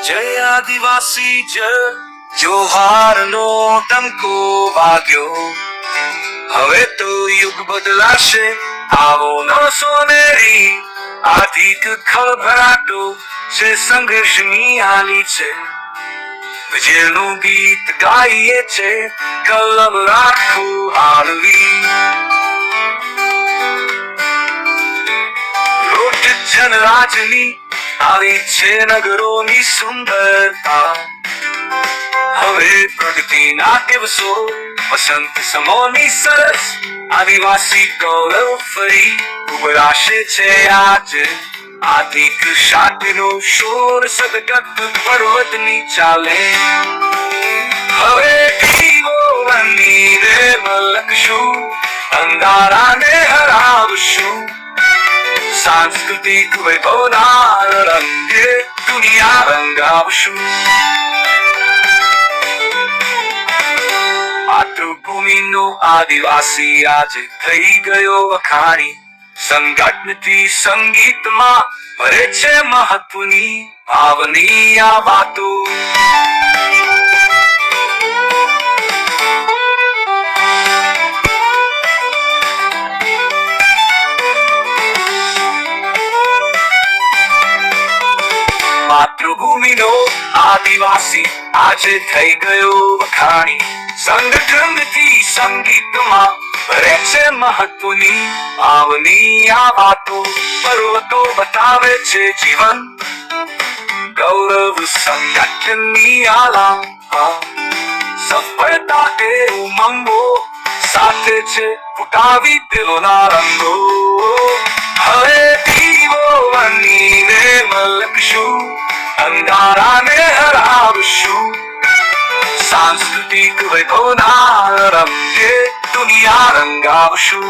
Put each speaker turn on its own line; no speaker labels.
જય આદિવાસી જય જોહારનો ટંકો વાગ્યો. હવે તો યુગ બદલાશે, આવો નો સોનેરી આધિક ખળભળાટો છે, સંઘર્ષની આલી છે. વિજયનું ગીત ગાઈએ છે, કલમ રાખો હાલવી. રોટ જનરાજની આવી છે નગરોની સુંદરતા. હવે પ્રગતિના દિવસો, વસંત સમોની સરસ આદિવાસી ગૌરવ ફરી ઉભરાશે છે આજે. આદિક શાંતિનો શોર સદગત પર્વતની ચાલે. હવે દીવો બનીને મલકશું, અંધારાને હરાવશું. સાંસ્કૃતિક વૈભવના રંગે દુનિયા રંગાવશું. માતૃભૂમિનો આદિવાસી આજે થઈ ગયો વખાણી. સંગઠનથી સંગીતમાં ભરે છે મહત્વની ભાવની આ વાતો. માતૃભૂમિનો આદિવાસી આજે થઈ ગયો વખાણી. સંગઠનથી સંગીતમાં ભરે છે મહત્વની ભાવની આ વાતો. પર્વતો બતાવે છે જીવન, ગૌરવ સંગઠનની આલા. સફળતા એ ઉમંગો સાથે છે ફૂટાવી દિલોના રંગો. હવે દીવો બનીને મલકશું, અંધારાને હરાવશું. સાંસ્કૃતિક વૈભવના રંગે દુનિયા રંગાવશું.